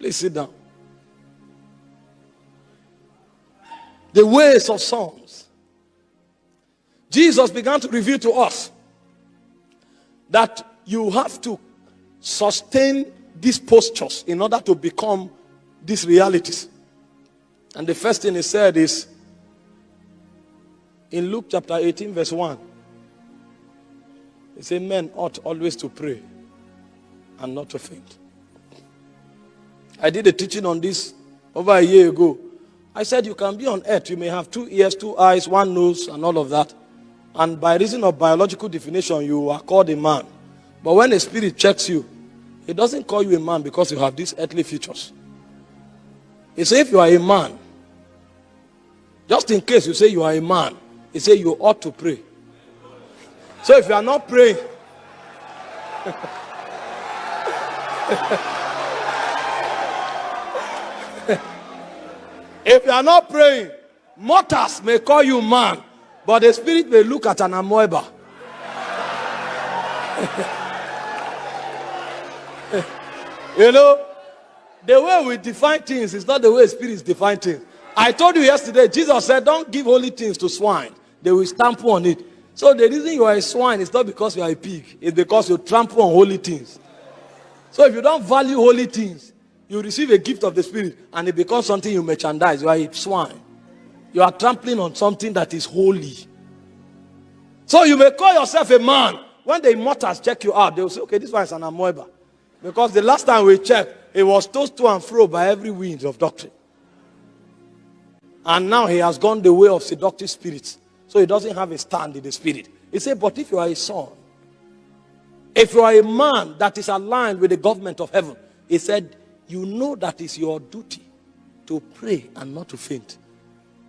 Please sit down. The ways of sons. Jesus began to reveal to us that you have to sustain these postures in order to become these realities. And the first thing he said is in Luke chapter 18 verse 1. He said men ought always to pray and not to faint. I did a teaching on this over a year ago. I said you can be on earth. You may have 2 ears, 2 eyes, 1 nose and all of that. And by reason of biological definition, you are called a man. But when a spirit checks you, it doesn't call you a man because you have these earthly features. It says if you are a man, just in case you say you are a man, it says you ought to pray. So if you are not praying, if you are not praying, mortals may call you man, but the spirit may look at an amoeba. You know, the way we define things is not the way spirits define things. I told you yesterday, Jesus said, don't give holy things to swine. They will stamp on it. So the reason you are a swine is not because you are a pig. It's because you trample on holy things. So if you don't value holy things, you receive a gift of the spirit and it becomes something you merchandise. You are a swine. You are trampling on something that is holy. So you may call yourself a man. When the immortals check you out, they will say, okay, this one is an amoeba. Because the last time we checked, it was tossed to and fro by every wind of doctrine. And now he has gone the way of seductive spirits. So he doesn't have a stand in the spirit. He said, but if you are a son, if you are a man that is aligned with the government of heaven, he said, you know that it's your duty to pray and not to faint.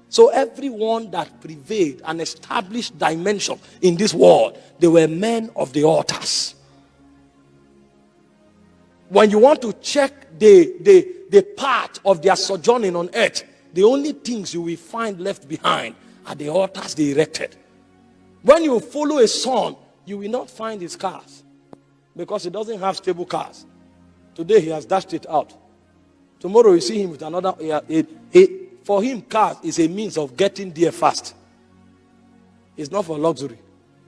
So everyone that prevailed an established dimension in this world, they were men of the altars. When you want to check the part of their sojourning on earth, the only things you will find left behind are the altars they erected. When you follow a son, you will not find his cars because he doesn't have stable cars. Today he has dashed it out. Tomorrow you see him with another. For him, cars is a means of getting there fast. It's not for luxury.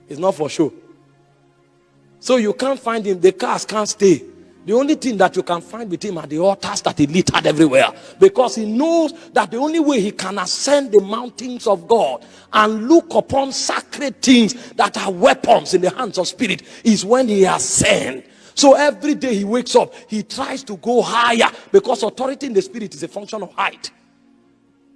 It's not for show. So you can't find him. The cars can't stay. The only thing that you can find with him are the altars that he littered everywhere. Because he knows that the only way he can ascend the mountains of God and look upon sacred things that are weapons in the hands of spirit is when he ascends. So every day he wakes up, he tries to go higher because authority in the spirit is a function of height.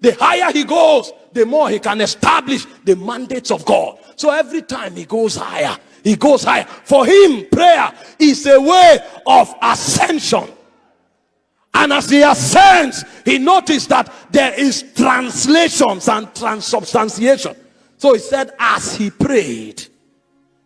The higher he goes, the more he can establish the mandates of God. So every time he goes higher, he goes higher. For him, prayer is a way of ascension. And as he ascends, he noticed that there is translations and transubstantiation. So he said, as he prayed,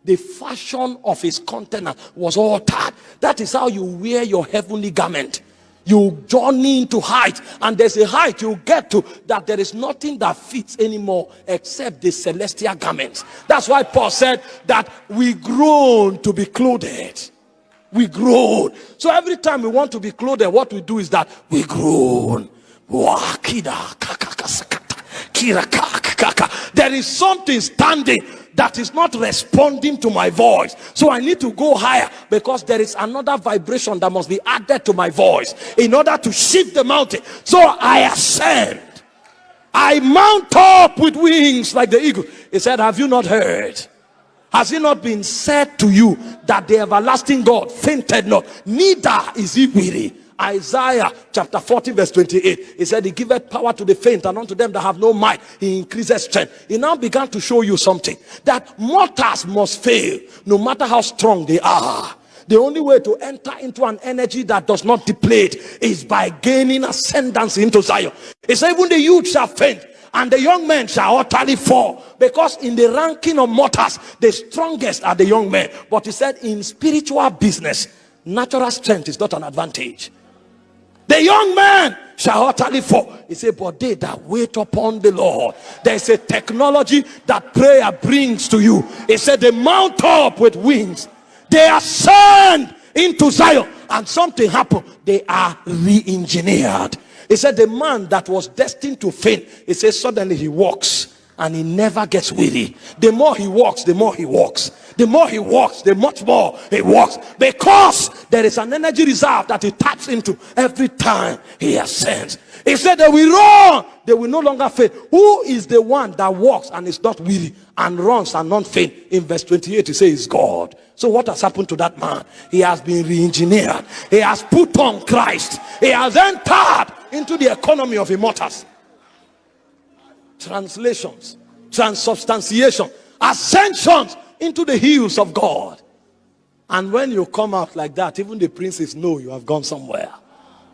the fashion of his countenance was altered. That is how you wear your heavenly garment. You journey into height, and there's a height you get to that there is nothing that fits anymore except the celestial garments. That's why Paul said that we groan to be clothed. We groan. So every time we want to be clothed, what we do is that we groan. There is something standing that is not responding to my voice. So I need to go higher because there is another vibration that must be added to my voice in order to shift the mountain. So I ascend. I mount up with wings like the eagle. He said, have you not heard? Has it not been said to you that the everlasting God fainted not, neither is he weary? Isaiah chapter 40 verse 28. He said he giveth power to the faint, and unto them that have no might he increases strength. He now began to show you something, that mortals must fail no matter how strong they are. The only way to enter into an energy that does not deplete is by gaining ascendance into Zion. He said even the youth shall faint and the young men shall utterly fall, because in the ranking of mortals the strongest are the young men. But he said in spiritual business, natural strength is not an advantage. The young man shall utterly fall. He said, but they that wait upon the Lord, there's a technology that prayer brings to you. He said they mount up with wings, they ascend into Zion and something happened, they are re-engineered. He said the man that was destined to faint, he says suddenly he walks and he never gets weary. The more he walks, the more he walks. The more he walks, the much more he walks, because there is an energy reserve that he taps into every time he ascends. He said they will run, they will no longer faint. Who is the one that walks and is not weary, and runs and not faint? In verse 28 he says God. So what has happened to that man? He has been re-engineered. He has put on Christ. He has entered into the economy of immortals. Translations, transubstantiation, ascensions into the hills of God. And when you come out like that, even the princes know you have gone somewhere,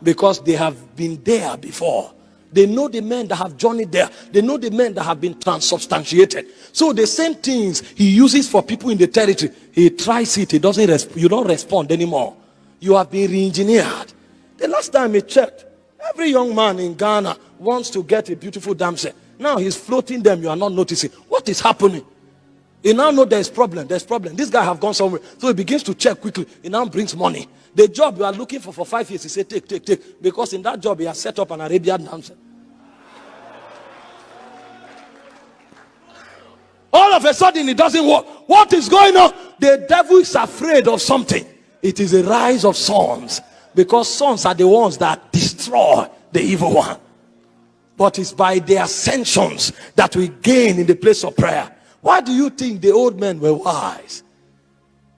because they have been there before. They know the men that have journeyed there. They know the men that have been transubstantiated. So the same things he uses for people in the territory, he tries it, he doesn't you don't respond anymore. You have been re-engineered. The last time he checked, every young man in Ghana wants to get a beautiful damsel. Now he's floating them, you are not noticing. What is happening? He now know there's problem. This guy have gone somewhere. So he begins to check quickly. He now brings money. The job you are looking for 5 years, he said, take. Because in that job, he has set up an Arabian dancer. All of a sudden, it doesn't work. What is going on? The devil is afraid of something. It is a rise of sons. Because sons are the ones that destroy the evil one. But it's by the ascensions that we gain in the place of prayer. Why do you think the old men were wise?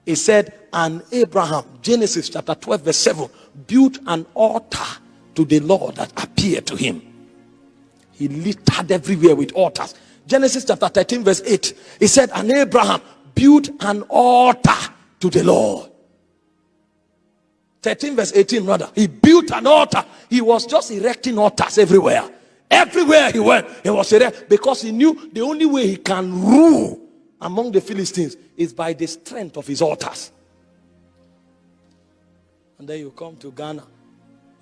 He said, and Abraham, Genesis chapter 12 verse 7, built an altar to the Lord that appeared to him. He littered everywhere with altars. Genesis chapter 13 verse 8, he said, and Abraham built an altar to the Lord. 13 verse 18 rather, he built an altar. He was just erecting altars everywhere. Everywhere he went, he was there, because he knew the only way he can rule among the Philistines is by the strength of his altars. And then you come to Ghana.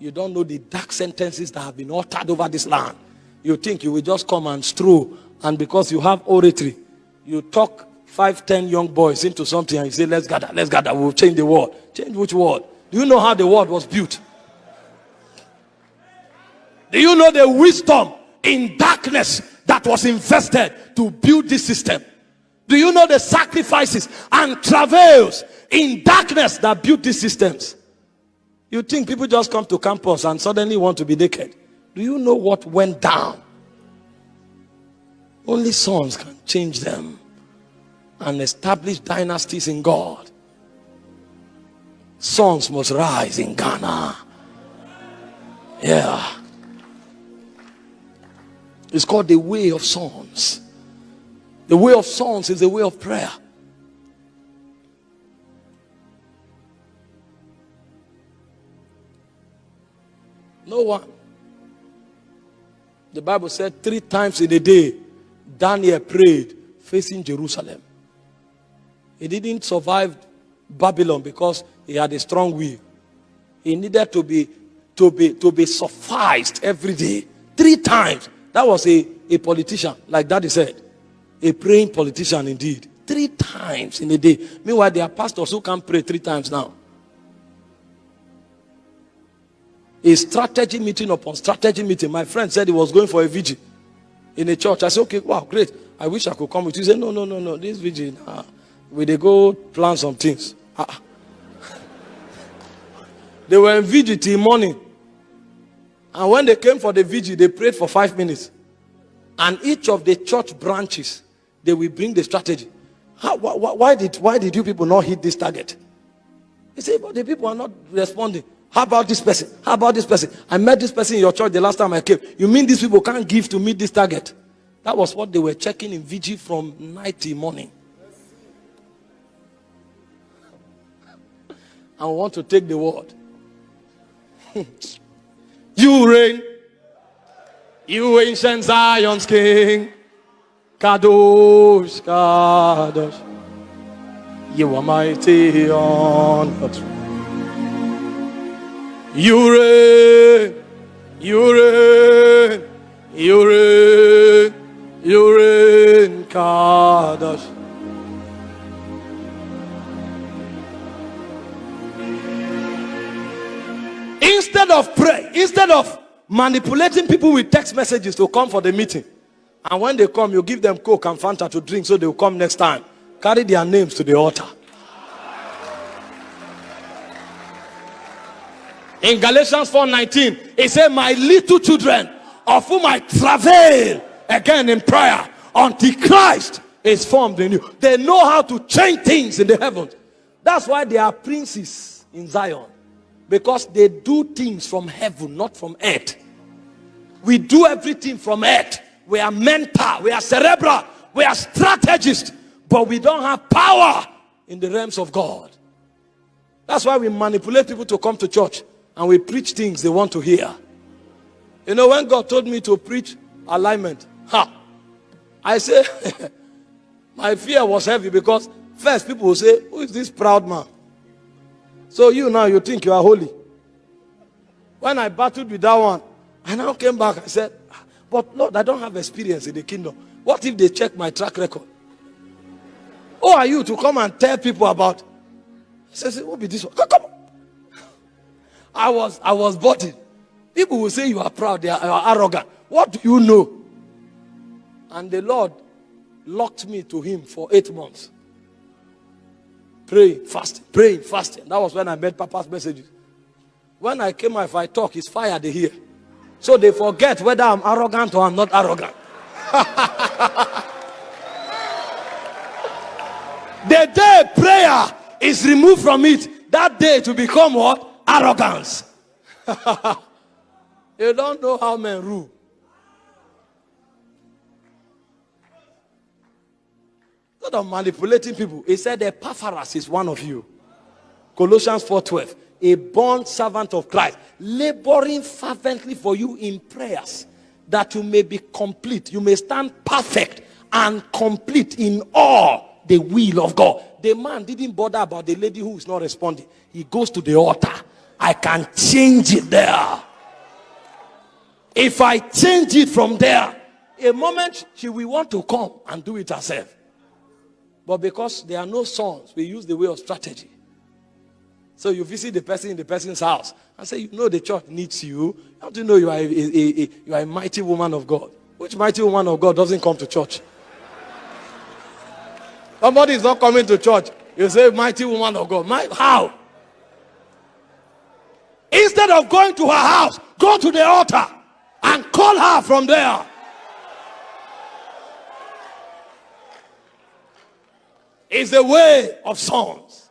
You don't know the dark sentences that have been uttered over this land. You think you will just come and stroll, and because you have oratory, you talk 5-10 young boys into something and you say, let's gather, we'll change the world. Change which world? Do you know how the world was built? Do you know the wisdom in darkness that was invested to build this system? Do you know the sacrifices and travails in darkness that built these systems? You think people just come to campus and suddenly want to be naked? Do you know what went down? Only sons can change them and establish dynasties in God. Sons must rise in Ghana. Yeah. It's called the way of sons. The way of sons is the way of prayer. No one. The Bible said 3 times in a day, Daniel prayed facing Jerusalem. He didn't survive Babylon because he had a strong will. He needed to be sufficed every day. 3 times. That was a politician, like Daddy said. A praying politician indeed. 3 times in a day. Meanwhile, there are pastors who can't pray 3 times now. A strategy meeting upon strategy meeting. My friend said he was going for a vigil in a church. I said, okay, wow, great. I wish I could come with you. He said, no. This vigil, we they go plan some things. They were in vigil till morning. And when they came for the vigil, they prayed for 5 minutes. And each of the church branches, they will bring the strategy. Why did you people not hit this target? He said, but the people are not responding. How about this person? How about this person? I met this person in your church the last time I came. You mean these people can't give to meet this target? That was what they were checking in vigil from night till morning. And we want to take the word. You reign, you ancient Zion's king, Kadosh, Kadosh, you are mighty on the throne. You reign, you reign, you reign, you reign, Kadosh. Instead of manipulating people with text messages to come for the meeting, and when they come, you give them Coke and Fanta to drink so they will come next time. Carry their names to the altar. In Galatians 4:19, it says, my little children, of whom I travail again in prayer, until Christ is formed in you. They know how to change things in the heavens. That's why they are princes in Zion. Because they do things from heaven, not from earth. We do everything from earth. We are mental, we are cerebral, we are strategists, but we don't have power in the realms of God. That's why we manipulate people to come to church and we preach things they want to hear. You know, when God told me to preach alignment, I say, my fear was heavy because first people will say, who is this proud man? So you now, you think you are holy. When I battled with that one, I now came back, I said, but Lord, I don't have experience in the kingdom. What if they check my track record? Who are you to come and tell people about? He says, what be this one? Come on. I was burdened. People will say you are proud, you are arrogant. What do you know? And the Lord locked me to him for 8 months. Praying, fasting. That was when I met Papa's messages. When I came out, if I talk, it's fire they hear. So they forget whether I'm arrogant or I'm not arrogant. The day prayer is removed from it, that day to become what? Arrogance. You don't know how men rule. Instead of manipulating people, he said Epaphras is one of you. Colossians 4:12. A bond servant of Christ, laboring fervently for you in prayers, that you may be complete. You may stand perfect and complete in all the will of God. The man didn't bother about the lady who is not responding. He goes to the altar. I can change it there. If I change it from there, a moment she will want to come and do it herself. But because there are no sons, we use the way of strategy. So you visit the person in the person's house and say, you know the church needs you. How do you know you are a mighty woman of God? Which mighty woman of God doesn't come to church? Somebody is not coming to church. You say, mighty woman of God. How? Instead of going to her house, go to the altar and call her from there. It's the way of sons.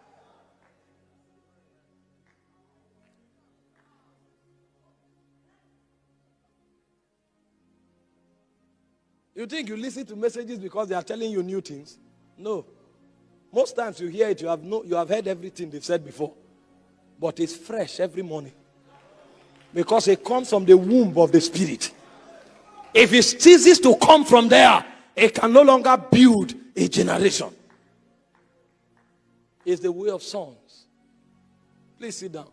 You think you listen to messages because they are telling you new things? No. Most times you hear it, you have heard everything they've said before. But it's fresh every morning. Because it comes from the womb of the Spirit. If it ceases to come from there, it can no longer build a generation. It's the way of sons. Please sit down.